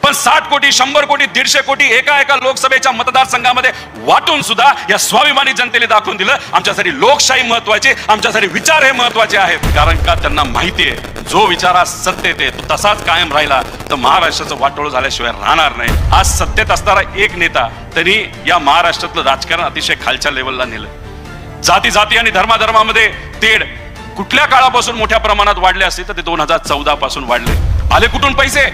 पण 60 कोटी 100 कोटी 150 कोटी एका एका लोकसभेच्या मतदारसंघामध्ये वाटून सुद्धा या स्वाभिमानी जनतेने दाखवून दिलं आमच्यासाठी लोकशाही महत्वाची, आमच्यासाठी विचार हे महत्वाचे आहेत. कारण का त्यांना माहिती आहे जो विचार आज सत्तेत आहे तो तसाच कायम राहिला तर महाराष्ट्राचं वाटोळं झाल्याशिवाय राहणार नाही. आज सत्तेत असणारा एक नेता त्यांनी या महाराष्ट्रातलं राजकारण अतिशय खालच्या लेवलला नेलं. जाती जाती आणि धर्माधर्मामध्ये तेढ कुठल्या काळापासून मोठ्या प्रमाणात वाढले असते तर ते 2014 पासून वाढले. आले कुठून पैसे,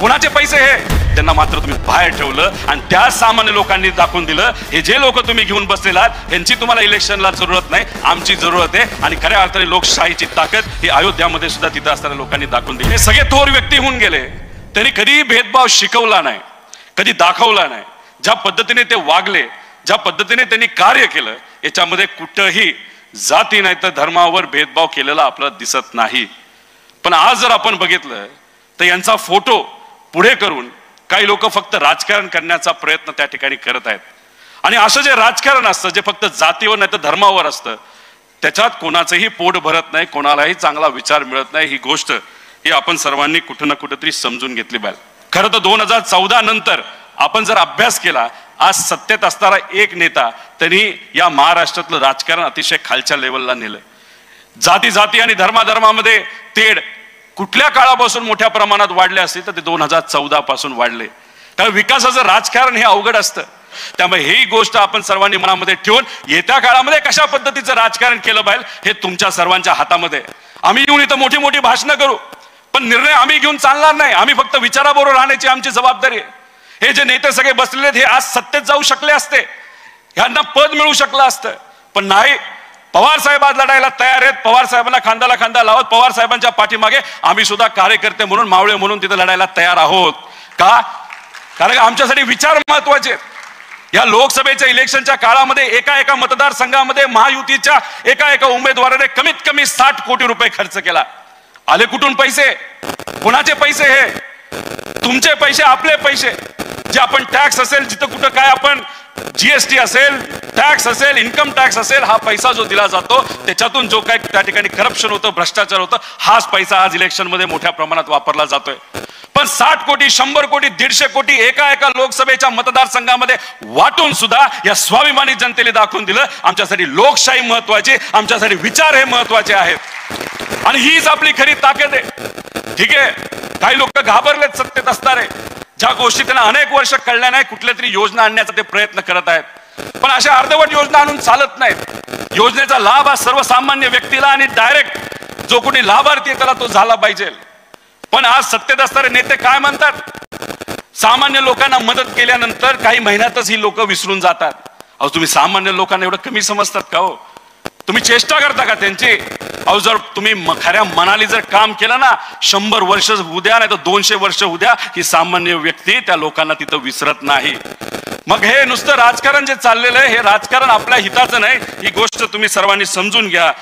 कोणाचे पैसे हे त्यांना मात्र तुम्ही बाहेर ठेवलं आणि त्या सामान्य लोकांनी दाखवून दिलं हे जे लोक तुम्ही घेऊन बसलेला आहात यांची तुम्हाला इलेक्शनला जरूरत नाही, आमची जरूरत आहे. आणि खऱ्या अर्थाने लोकशाहीची ताकद ही अयोध्यामध्ये सुद्धा तिथं असणाऱ्या लोकांनी दाखवून दिली. हे सगळे थोर व्यक्ती होऊन गेले, त्यांनी कधीही भेदभाव शिकवला नाही, कधी दाखवला नाही. ज्या पद्धतीने ते वागले, ज्या पद्धतीने त्यांनी कार्य केलं याच्यामध्ये कुठंही जाती नाही तर धर्मावर भेदभाव केलेला आपल्याला दिसत नाही. पण आज जर आपण बघितलं तर यांचा फोटो पुढे करून काही लोक फक्त राजकारण करण्याचा प्रयत्न त्या ठिकाणी करत आहेत. आणि असं जे राजकारण असतं जे फक्त जातीवर नाही तर धर्मावर असतं त्याच्यात कोणाचंही पोट भरत नाही, कोणालाही चांगला विचार मिळत नाही. ही गोष्ट ही आपण सर्वांनी कुठं ना कुठेतरी समजून घेतली पाहिजे. खरं तर 2014 नंतर आपण जर अभ्यास केला आज सत्तेत असणारा एक नेता त्यांनी या महाराष्ट्रातलं राजकारण अतिशय खालच्या लेवलला नेलं. जाती जाती आणि धर्माधर्मामध्ये तेढ कुठल्या काळापासून मोठ्या प्रमाणात वाढले असते तर ते 2014 पासून वाढले. कारण विकासाचं राजकारण हे अवघड असतं. त्यामुळे ही गोष्ट आपण सर्वांनी मनामध्ये ठेवून येत्या काळामध्ये कशा पद्धतीचं राजकारण केलं पाहिजे हे तुमच्या सर्वांच्या हातामध्ये. आम्ही येऊन इथं मोठी मोठी भाषणं करू पण निर्णय आम्ही घेऊन चालणार नाही. आम्ही फक्त विचाराबरोबर राहण्याची आमची जबाबदारी आहे. हे जे नेते सगळे बसलेले हे आज सत्तेत जाऊ शकले असते, ह्यांना पद मिळू शकलं असतं पण नाही. पवार साहेब आज लढायला तयार आहेत. पवार साहेबांना खांद्याला खांदा लावत पवार साहेबांच्या पाठीमागे आम्ही सुद्धा कार्यकर्ते म्हणून मावळे म्हणून तिथे लढायला तयार आहोत. का? कारण आमच्यासाठी विचार महत्वाचे आहेत. या लोकसभेच्या इलेक्शनच्या काळामध्ये एका एका मतदारसंघामध्ये महायुतीच्या एका एका उमेदवाराने कमीत कमी 60 कोटी रुपये खर्च केला. आले कुठून पैसे, कोणाचे पैसे हे? तुमचे पैसे, आपले पैसे. जे आपण टॅक्स असेल जिथं कुठं काय आपण जीएसटी असेल, टॅक्स असेल, इन्कम टॅक्स असेल, हा पैसा जो दिला जातो त्याच्यातून जो काय त्या ठिकाणी करप्शन होतं, भ्रष्टाचार होतं, हाच पैसा आज इलेक्शन मध्ये मोठ्या प्रमाणात वापरला जातोय. पण 60 कोटी 100 कोटी 150 कोटी एका एका लोकसभेच्या मतदारसंघामध्ये वाटून सुद्धा या स्वाभिमानी जनतेने दाखवून दिलं आमच्यासाठी लोकशाही महत्वाची, आमच्यासाठी विचार हे महत्वाचे आहेत. आणि हीच आपली खरी ताकद आहे. ठीक आहे, काही लोक घाबरलेत सत्तेत असणारे, ज्या गोष्टी त्यांना अनेक वर्ष कळल्या नाही, कुठल्या तरी योजना आणण्याचा ते प्रयत्न करत आहेत. पण अशा अर्धवट योजना आणून चालत नाहीत. योजनेचा लाभ हा सर्वसामान्य व्यक्तीला आणि डायरेक्ट जो कोणी लाभार्थी आहे त्याला तो झाला पाहिजे. पण आज सत्तेत असणारे नेते काय म्हणतात, सामान्य लोकांना मदत केल्यानंतर काही महिन्यातच ही लोक विसरून जातात. अहो तुम्ही सामान्य लोकांना एवढं कमी समजतात का हो? तुम्ही चेष्टा करता का त्यांची? अहो जर तुम्ही खऱ्या मनाली जर काम केलं ना 100 वर्ष होऊ द्या नाही तर 200 वर्ष होऊ द्या, ही सामान्य व्यक्ती त्या लोकांना तिथं विसरत नाही. मग हे नुसतं राजकारण जे चाललेलं आहे हे राजकारण आपल्या हिताचं नाही. ही गोष्ट तुम्ही सर्वांनी समजून घ्या.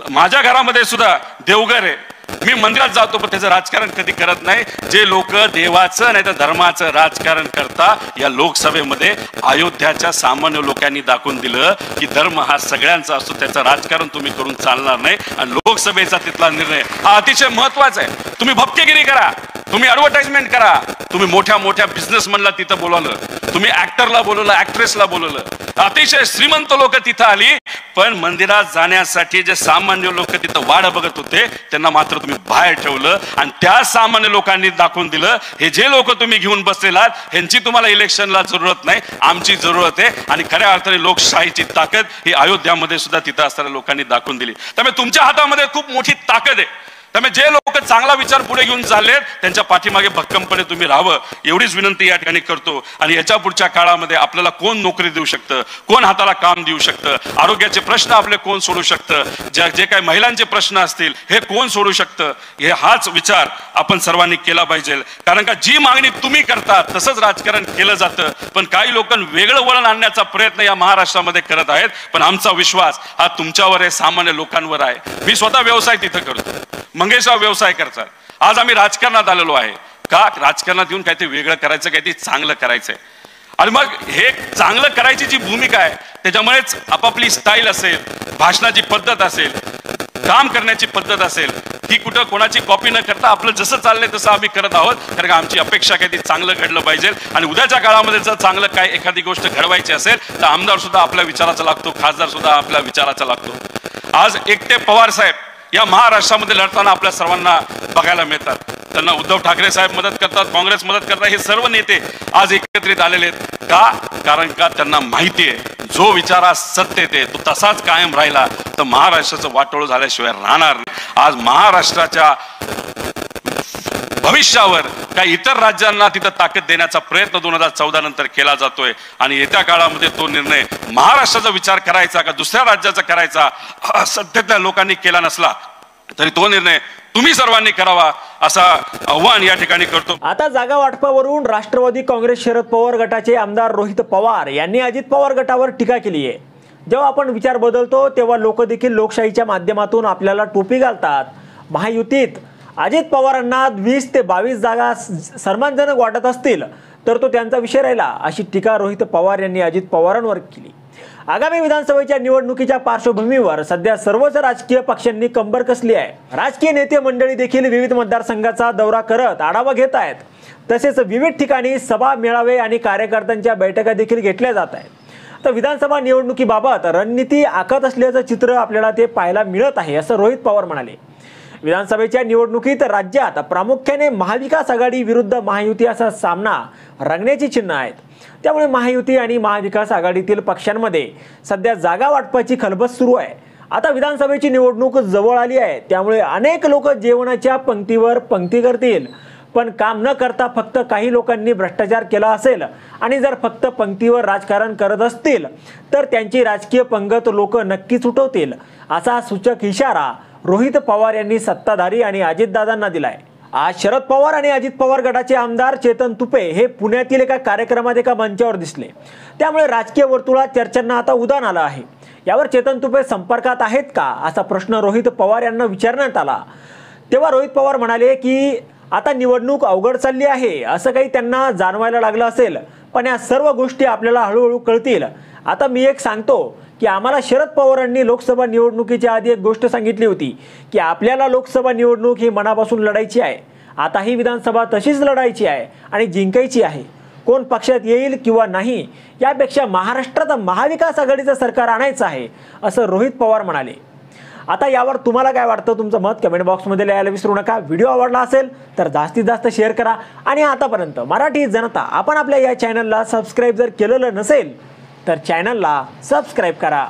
माझ्या घरामध्ये सुद्धा देवघर आहे, मी मंदिरात जातो पण त्याचं राजकारण कधी करत नाही. जे लोक देवाचं नाही तर धर्माचं राजकारण करता या लोकसभेमध्ये अयोध्याच्या सामान्य लोकांनी दाखवून दिलं की धर्म हा सगळ्यांचा असतो, त्याचं राजकारण तुम्ही करून चालणार नाही. आणि लोकसभेचा तिथला निर्णय हा अतिशय महत्वाचा आहे. तुम्ही भपकेगिरी करा, तुम्ही ऍडव्हर्टाइजमेंट करा, तुम्ही मोठ्या मोठ्या बिझनेसमॅनला तिथं बोलवलं, तुम्ही ऍक्टरला बोलवलं, ऍक्ट्रेसला बोलवलं, अतिशय श्रीमंत लोक तिथं आली. पण मंदिरात जाण्यासाठी जे सामान्य लोक तिथं वाढ बघत होते त्यांना मात्र तुम्ही बाहेर ठेवलं. आणि त्या सामान्य लोकांनी दाखवून दिलं हे जे लोक तुम्ही घेऊन बसलेला आहात यांची तुम्हाला इलेक्शनला जरूरत नाही, आमची जरूरत आहे. आणि खऱ्या अर्थाने लोकशाहीची ताकद ही अयोध्यामध्ये सुद्धा तिथं असणाऱ्या लोकांनी दाखवून दिली. त्यामुळे तुमच्या हातामध्ये खूप मोठी ताकद आहे. त्यामुळे जे लोक चांगला विचार पुढे घेऊन चाललेत त्यांच्या पाठीमागे भक्कमपणे तुम्ही राहावं एवढीच विनंती या ठिकाणी करतो. आणि याच्या पुढच्या काळामध्ये आपल्याला कोण नोकरी देऊ शकतं, कोण हाताला काम देऊ शकतं, आरोग्याचे प्रश्न आपले कोण सोडू शकतं, जे काही महिलांचे प्रश्न असतील हे कोण सोडू शकतं, हे हाच विचार आपण सर्वांनी केला पाहिजे. कारण का जी मागणी तुम्ही करता तसंच राजकारण केलं जातं. पण काही लोक वेगळं वळण आणण्याचा प्रयत्न या महाराष्ट्रामध्ये करत आहेत. पण आमचा विश्वास हा तुमच्यावर आहे, सामान्य लोकांवर आहे. मी स्वतः व्यवसाय तिथं करतो, मंगेशराव व्यवसाय करतात. आज आम्ही राजकारणात आलेलो आहे का? राजकारणात येऊन काहीतरी वेगळं करायचं, काहीतरी चांगलं करायचंय. आणि मग हे चांगलं करायची जी भूमिका आहे त्याच्यामुळेच आपापली स्टाईल असेल, भाषणाची पद्धत असेल, काम करण्याची पद्धत असेल ही कुठं कोणाची कॉपी न करता आपलं जसं चाललंय तसं आम्ही करत आहोत, कारण का आमची अपेक्षा काय ती चांगलं घडलं पाहिजे. आणि उद्याच्या काळामध्ये जर चांगलं काय एखादी गोष्ट घडवायची असेल तर आमदार सुद्धा आपल्या विचाराचा लागतो, खासदार सुद्धा आपल्या विचाराचा लागतो. आज एकटे पवार साहेब या महाराष्ट्रामध्ये लढताना आपल्या सर्वांना बघायला मिळतात. त्यांना उद्धव ठाकरे साहेब मदत करतात, काँग्रेस मदत करतात, हे सर्व नेते आज एकत्रित आलेले आहेत. का? कारण का त्यांना माहिती आहे जो विचारा सत्य ते तो तसाच कायम राहिला तर महाराष्ट्राचं वाटोळ झाल्याशिवाय राहणार नाही. आज महाराष्ट्राच्या भविष्यावर काही इतर राज्यांना तिथं ताकद देण्याचा प्रयत्न 2014 नंतर केला जातोय. आणि येत्या काळामध्ये तो निर्णय महाराष्ट्राचा विचार करायचा का दुसऱ्या राज्याचा करायचा सध्याच्या लोकांनी केला नसला तरी तो निर्णय तुम्ही सर्वांनी करावा असा आव्हान या ठिकाणी करतो. आता जागा वाटपावरून राष्ट्रवादी काँग्रेस शरद पवार गटाचे आमदार रोहित पवार यांनी अजित पवार गटावर टीका केली आहे. जेव्हा आपण विचार बदलतो तेव्हा लोक देखील लोकशाहीच्या माध्यमातून आपल्याला टोपी घालतात. महायुतीत अजित पवारांना 20 ते 22 जागा सन्मानजनक वाटत असतील तर तो त्यांचा विषय राहिला, अशी टीका रोहित पवार यांनी अजित पवारांवर केली. आगामी विधानसभेच्या निवडणुकीच्या पार्श्वभूमीवर सध्या सर्वच राजकीय पक्षांनी कंबर कसली आहे. राजकीय नेते मंडळी देखील विविध मतदारसंघाचा दौरा करत आढावा घेत आहेत. तसेच विविध ठिकाणी सभा, मेळावे आणि कार्यकर्त्यांच्या बैठका देखील घेतल्या जात आहेत. तर विधानसभा निवडणुकीबाबत रणनीती आखत असल्याचं चित्र आपल्याला ते पाहायला मिळत आहे, असं रोहित पवार म्हणाले. विधानसभेच्या निवडणुकीत राज्यात प्रामुख्याने महाविकास आघाडी विरुद्ध महायुती असा सामना रंगण्याची चिन्ह आहेत. त्यामुळे महायुती आणि महाविकास आघाडीतील पक्षांमध्ये सध्या जागा वाटपाची खलबत सुरू आहे. आता विधानसभेची निवडणूक जवळ आली आहे, त्यामुळे अनेक लोक जेवणाच्या पंक्तीवर पंक्ती करतील, पण काम न करता फक्त काही लोकांनी भ्रष्टाचार केला असेल आणि जर फक्त पंक्तीवर राजकारण करत असतील तर त्यांची राजकीय पंगत लोक नक्कीच उठवतील, असा सूचक इशारा रोहित पवार यांनी सत्ताधारी आणि अजितदादांना दिलाय. आज शरद पवार आणि अजित पवार गटाचे आमदार चेतन तुपे हे पुण्यातील एका कार्यक्रमात एका मंचावर दिसले. त्यामुळे राजकीय वर्तुळात चर्चांना आता उधाण आलं आहे. यावर चेतन तुपे संपर्कात आहेत का असा प्रश्न रोहित पवार यांना विचारण्यात आला. तेव्हा रोहित पवार म्हणाले की आता निवडणूक अवघड चालली आहे असं काही त्यांना जाणवायला लागलं असेल, पण या सर्व गोष्टी आपल्याला हळूहळू कळतील. आता मी एक सांगतो की आम्हाला शरद पवारांनी लोकसभा निवडणुकीच्या आधी एक गोष्ट सांगितली होती की आपल्याला लोकसभा निवडणूक ही मनापासून लढायची आहे. आता ही विधानसभा तशीच लढायची आहे आणि जिंकायची आहे. कोण पक्षात येईल किंवा नाही यापेक्षा महाराष्ट्रात महाविकास आघाडीचं सरकार आणायचं आहे, असं रोहित पवार म्हणाले. आता यावर तुम्हाला काय वाटतं? तुमचं मत कमेंट बॉक्समध्ये लिहायला विसरू नका. व्हिडिओ आवडला असेल तर जास्तीत जास्त शेअर करा. आणि आतापर्यंत मराठी जनता आपण आपल्या या चॅनलला सबस्क्राईब जर केलेलं नसेल तर चॅनलला सबस्क्राईब करा.